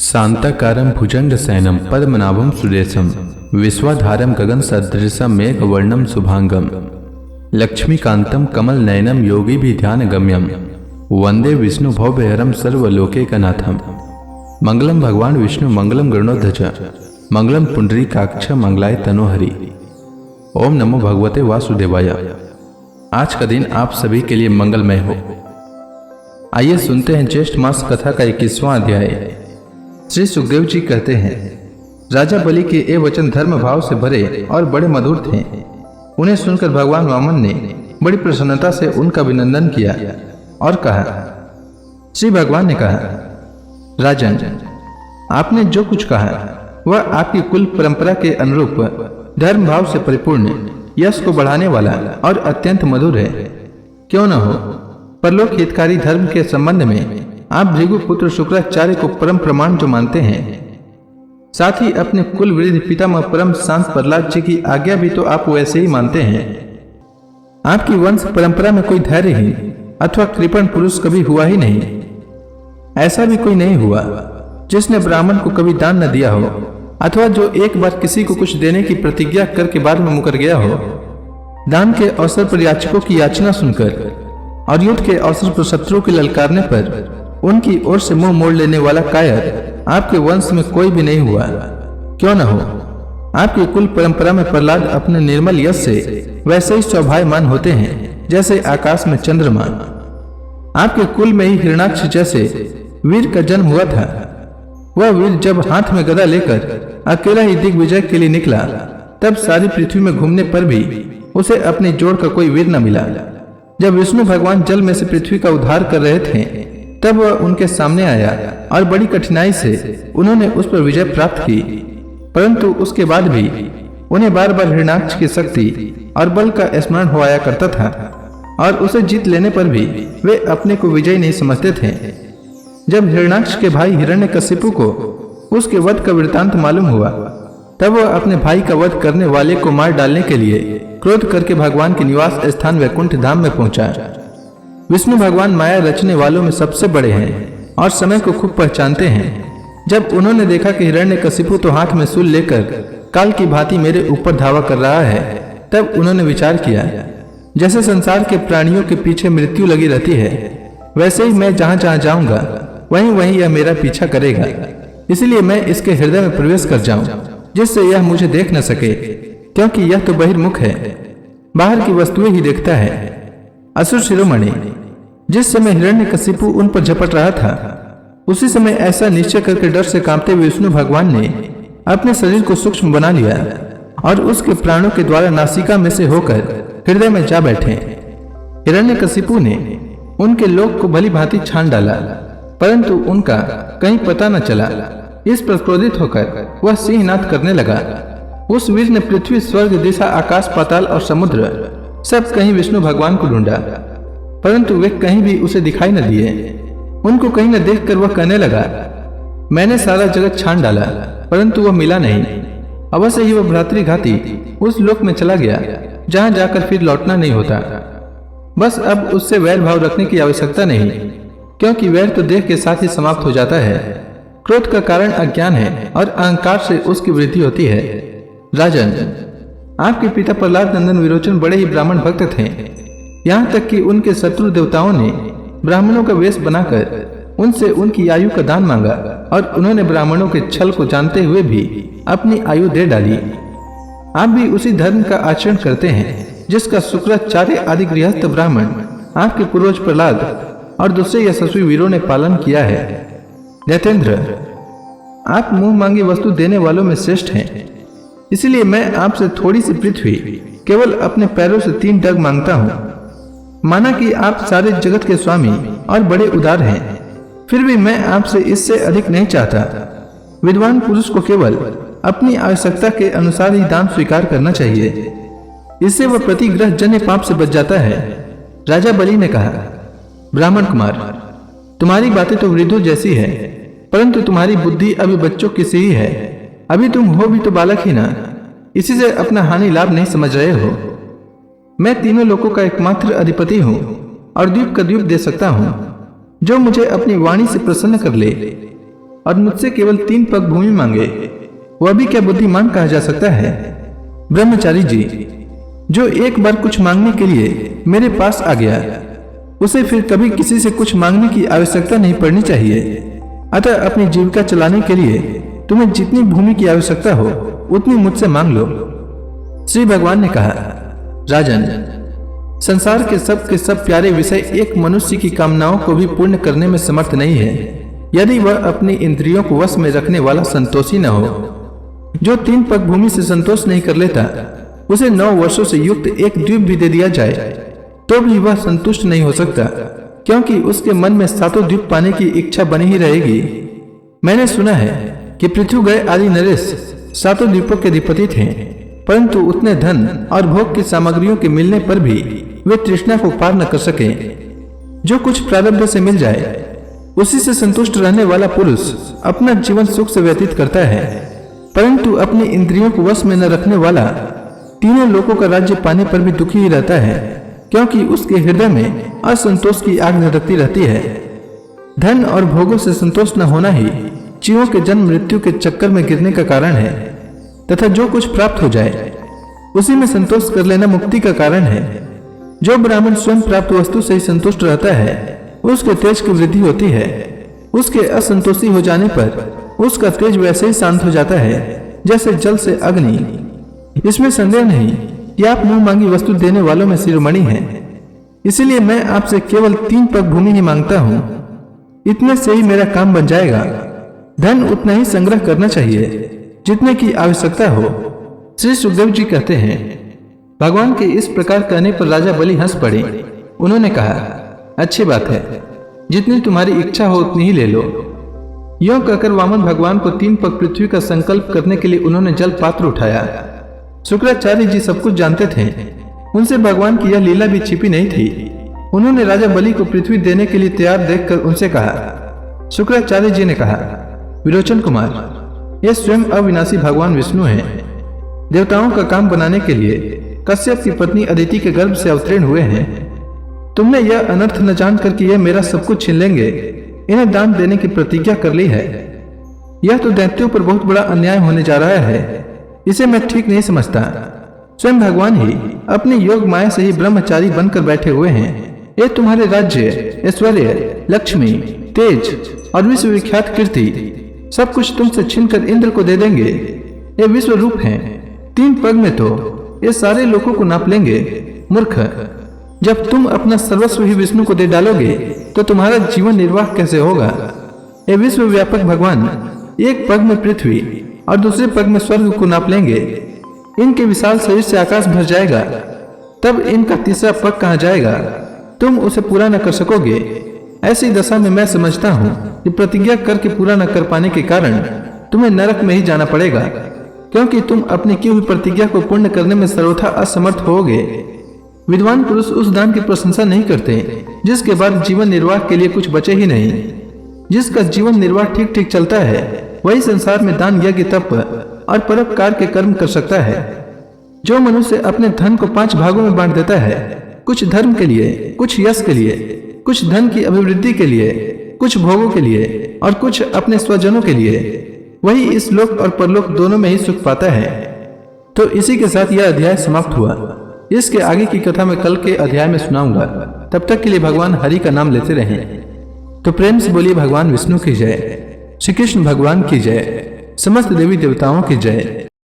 शांताकारं भुजंगशयनं पद्मनाभं सुरेशं विश्वाधारं गगनसदृशं मेघवर्णं शुभांगं लक्ष्मीकान्तं कमलनयनं योगिभिध्यानगम्यं वंदे विष्णु भवभयहरं सर्वलोकैकनाथं। मंगलम भगवान विष्णु मंगलम गरुड़ध्वज मंगलम पुंडरीकाक्ष मंगलाय तनोहरि। ओम नमो भगवते वासुदेवाय। आज का दिन आप सभी के लिए मंगलमय हो। आइए सुनते हैं ज्येष्ठ मास कथा का 21वां अध्याय। श्री सुखदेव जी कहते हैं, राजा बलि के ये वचन धर्म भाव से भरे और बड़े मधुर थे। उन्हें सुनकर भगवान वामन ने बड़ी प्रसन्नता से उनका अभिनंदन किया और कहा। श्री भगवान ने कहा, राजन, आपने जो कुछ कहा वह आपकी कुल परंपरा के अनुरूप धर्म भाव से परिपूर्ण, यश को बढ़ाने वाला और अत्यंत मधुर है। क्यों न हो, परलोक हितकारी धर्म के संबंध में आप भृगुपुत्र शुक्राचार्य को परम प्रमाण जो मानते हैं, साथ ही अपने कुल वृद्ध पितामह परम शांत प्रहलाद जी की आज्ञा भी तो आप वैसे ही मानते हैं। आपकी वंश परंपरा में कोई धैर्यहीन अथवा कृपण पुरुष कभी हुआ ही नहीं। ऐसा भी कोई नहीं हुआ जिसने ब्राह्मण को कभी दान न दिया हो, अथवा जो एक बार किसी को कुछ देने की प्रतिज्ञा करके बाद में मुकर गया हो। दान के अवसर पर याचकों की याचना सुनकर और युद्ध के अवसर पर शत्रु के ललकारने पर उनकी ओर से मुंह मोड़ लेने वाला कायर आपके वंश में कोई भी नहीं हुआ। क्यों न हो, आपकी कुल परंपरा में प्रहलाद अपने निर्मल यश से वैसे ही शोभायमान होते हैं जैसे आकाश में चंद्रमा। आपके कुल में ही हिरणाक्ष जैसे वीर का जन्म हुआ था। वह वीर जब हाथ में गदा लेकर अकेला ही दिग्विजय के लिए निकला, तब सारी पृथ्वी में घूमने पर भी उसे अपनी जोड़ का कोई वीर न मिला। जब विष्णु भगवान जल में से पृथ्वी का उद्धार कर रहे थे, तब वह उनके सामने आया और बड़ी कठिनाई से उन्होंने उस पर विजय प्राप्त की। परंतु उसके बाद भी उन्हें बार बार हिरणाक्ष की शक्ति और बल का स्मरण हो आया करता था, और उसे जीत लेने पर भी वे अपने को विजयी नहीं समझते थे। जब हिरणाक्ष के भाई हिरण्यकशिपु को उसके वध का वृत्तांत मालूम हुआ, तब वह अपने भाई का वध करने वाले को मार डालने के लिए क्रोध करके भगवान के निवास स्थान वैकुंठ धाम में पहुंचा। विष्णु भगवान माया रचने वालों में सबसे बड़े हैं और समय को खूब पहचानते हैं। जब उन्होंने देखा कि हिरण्यकशिपु तो हाथ में शूल लेकर काल की भांति मेरे ऊपर धावा कर रहा है, तब उन्होंने विचार किया, जैसे संसार के प्राणियों के पीछे मृत्यु लगी रहती है, वैसे ही मैं जहाँ जहाँ जाऊंगा वहीं वहीं यह मेरा पीछा करेगा। इसलिए मैं इसके हृदय में प्रवेश कर जाऊं, जिससे यह मुझे देख न सके, क्योंकि यह तो बहिर्मुख है, बाहर की वस्तुएं ही देखता है। असुर शिरोमणि, जिस समय हिरण्यकशिपु उन पर झपट रहा था, उसी समय ऐसा निश्चय करके डर से कांपते हुए विष्णु भगवान ने अपने शरीर को सूक्ष्म बना लिया और उसके प्राणों के द्वारा नासिका में से होकर हृदय में जा बैठे। हिरण्यकशिपु ने उनके लोक को भली भांति छान डाला, परंतु उनका कहीं पता न चला। इस पर क्रोधित होकर वह सिंहनाद करने लगा। उस वीर ने पृथ्वी, स्वर्ग, दिशा, आकाश, पाताल और समुद्र सब कहीं विष्णु भगवान को ढूंढा, परंतु वे कहीं भी उसे दिखाई न दिए। उनको कहीं न देखकर वह कहने लगा, मैंने सारा जगत छान डाला, परंतु वह मिला नहीं। अवश्य ही वह भ्रातृघाती उस लोक में चला गया जहां जाकर फिर लौटना नहीं होता। बस अब उससे वैर भाव रखने की आवश्यकता नहीं, क्योंकि वैर तो देह के साथ ही समाप्त हो जाता है। क्रोध का कारण अज्ञान है और अहंकार से उसकी वृद्धि होती है। राजन, आपके पिता प्रहलाद नंदन विरोचन बड़े ही ब्राह्मण भक्त थे। यहाँ तक कि उनके शत्रु देवताओं ने ब्राह्मणों का वेश बनाकर उनसे उनकी आयु का दान मांगा, और उन्होंने ब्राह्मणों के छल को जानते हुए भी अपनी आयु दे डाली। आप भी उसी धर्म का आचरण करते हैं जिसका शुक्राचार्य आदि गृहस्थ ब्राह्मण, आपके पूर्वज प्रहलाद और दूसरे यशस्वी वीरों ने पालन किया है। दैतेंद्र, आप मुंह मांगी वस्तु देने वालों में श्रेष्ठ हैं। इसलिए मैं आपसे थोड़ी सी पृथ्वी केवल अपने पैरों से 3 डग मांगता हूँ। माना कि आप सारे जगत के स्वामी और बड़े उदार हैं, फिर भी मैं आपसे इससे अधिक नहीं चाहता। विद्वान पुरुष को केवल अपनी आवश्यकता के अनुसार ही दान स्वीकार करना चाहिए, इससे वह प्रतिग्रह जन्य पाप से बच जाता है। राजा बलि ने कहा, ब्राह्मण कुमार, तुम्हारी बातें तो वृद्धों जैसी है, परंतु तुम्हारी बुद्धि अभी बच्चों की सी ही है। अभी तुम हो भी तो बालक ही ना, इसी से अपना हानि लाभ नहीं समझ रहे हो। मैं तीनों लोकों का एकमात्र अधिपति हूँ और द्वीप का द्वीप दे सकता हूँ। जो मुझे अपनी वाणी से प्रसन्न कर ले, और मुझसे केवल 3 पग भूमि मांगे, वह भी क्या बुद्धिमान कहा जा सकता है? ब्रह्मचारी जी, जो एक बार कुछ मांगने के लिए मेरे पास आ गया, उसे फिर कभी किसी से कुछ मांगने की आवश्यकता नहीं पड़नी चाहिए। अतः अपनी जीविका चलाने के लिए तुम्हें जितनी भूमि की आवश्यकता हो उतनी मुझसे मांग लो। श्री भगवान ने कहा, राजन, संसार के सब प्यारे विषय एक मनुष्य की कामनाओं को भी पूर्ण करने में समर्थ नहीं है, यदि वह अपनी इंद्रियों को वश में रखने वाला संतोषी न हो। जो 3 पग भूमि से संतोष नहीं कर लेता, उसे 9 वर्षों से युक्त एक द्वीप भी दे दिया जाए तो भी वह संतुष्ट नहीं हो सकता, क्योंकि उसके मन में 7 द्वीप पाने की इच्छा बनी ही रहेगी। मैंने सुना है कि पृथ्वी गए आदि नरेश 7 द्वीपों के अधिपति थे, परंतु उतने धन और भोग की सामग्रियों के मिलने पर भी वे तृष्णा को पार न कर सके। जो कुछ प्रारब्ध से मिल जाए उसी से संतुष्ट रहने वाला पुरुष अपना जीवन सुख से व्यतीत करता है, परंतु अपनी इंद्रियों को वश में न रखने वाला तीनों लोकों का राज्य पाने पर भी दुखी ही रहता है, क्योंकि उसके हृदय में असंतोष की आग धधकती रहती है। धन और भोगों से संतोष न होना ही जीवों के जन्म मृत्यु के चक्कर में गिरने का कारण है, तथा जो कुछ प्राप्त हो जाए उसी में संतोष कर लेना मुक्ति का कारण है। जो ब्राह्मण स्वयं प्राप्त वस्तु से ही संतुष्ट रहता है, उसके तेज की वृद्धि होती है। उसके असंतोषी हो जाने पर उसका तेज वैसे ही शांत हो जाता है जैसे जल से अग्नि। इसमें संदेह नहीं कि आप मुंह मांगी वस्तु देने वालों में शिरोमणि हैं। इसीलिए मैं आपसे केवल 3 पग भूमि ही मांगता हूँ, इतने से ही मेरा काम बन जाएगा। धन उतना ही संग्रह करना चाहिए जितने की आवश्यकता हो। श्री सुखदेव जी कहते हैं, भगवान के इस प्रकार कहने पर राजा बलि हंस पड़े। उन्होंने कहा, अच्छी बात है, जितनी तुम्हारी इच्छा हो उतनी ही ले लो। यों कहकर वामन भगवान को 3 पग पृथ्वी का संकल्प करने के लिए उन्होंने जल पात्र उठाया। शुक्राचार्य जी सब कुछ जानते थे, उनसे भगवान की यह लीला भी छिपी नहीं थी। उन्होंने राजा बलि को पृथ्वी देने के लिए तैयार देखकर उनसे कहा। शुक्राचार्य जी ने कहा, विरोचन कुमार, यह स्वयं अविनाशी भगवान विष्णु हैं। देवताओं का काम बनाने के लिए कश्यप की पत्नी अदिति के गर्भ से अवतीर्ण हुए हैं। तुमने यह अनर्थ न जानकर कि यह मेरा सब कुछ छीन लेंगे, इन्हें दान देने की प्रतिज्ञा कर ली है। यह तो दैत्यों पर बहुत बड़ा अन्याय होने जा रहा है, इसे मैं ठीक नहीं समझता। स्वयं भगवान ही अपनी योग माया से ही ब्रह्मचारी बनकर बैठे हुए हैं। ये तुम्हारे राज्य, ऐश्वर्य, लक्ष्मी, तेज और विश्व विख्यात कीर्ति सब कुछ तुमसे छीनकर इंद्र को दे देंगे। ये विश्व रूप हैं, 3 पग में तो ये सारे लोगों को नाप लेंगे। मूर्ख, जब तुम अपना सर्वस्व ही विष्णु को दे डालोगे तो तुम्हारा जीवन निर्वाह कैसे होगा? ये विश्व व्यापक भगवान एक पग में पृथ्वी और दूसरे पग में स्वर्ग को नाप लेंगे। इनके विशाल शरीर से आकाश भर जाएगा, तब इनका तीसरा पग कहाँ जाएगा? तुम उसे पूरा न कर सकोगे। ऐसी दशा में मैं समझता हूँ कि प्रतिज्ञा करके पूरा न कर पाने के कारण तुम्हें नरक में ही जाना पड़ेगा, क्योंकि तुम अपनी की हुई प्रतिज्ञा को पूर्ण करने में सर्वथा असमर्थ होगे। विद्वान पुरुष उस दान की प्रशंसा नहीं करते जिसके बाद जीवन निर्वाह के लिए कुछ बचे ही नहीं। जिसका जीवन निर्वाह ठीक ठीक चलता है वही संसार में दान, यज्ञ, तप और परोपकार के कर्म कर सकता है। जो मनुष्य अपने धन को 5 भागों में बांट देता है, कुछ धर्म के लिए, कुछ यश के लिए, कुछ धन की अभिवृद्धि के लिए, कुछ भोगों के लिए और कुछ अपने स्वजनों के लिए, वही इस लोक और परलोक दोनों में ही सुख पाता है। तो इसी के साथ यह अध्याय समाप्त हुआ। इसके आगे की कथा मैं कल के अध्याय में सुनाऊंगा। तब तक के लिए भगवान हरि का नाम लेते रहें। तो प्रेम से बोलिए भगवान विष्णु की जय, श्री कृष्ण भगवान की जय, समस्त देवी देवताओं की जय।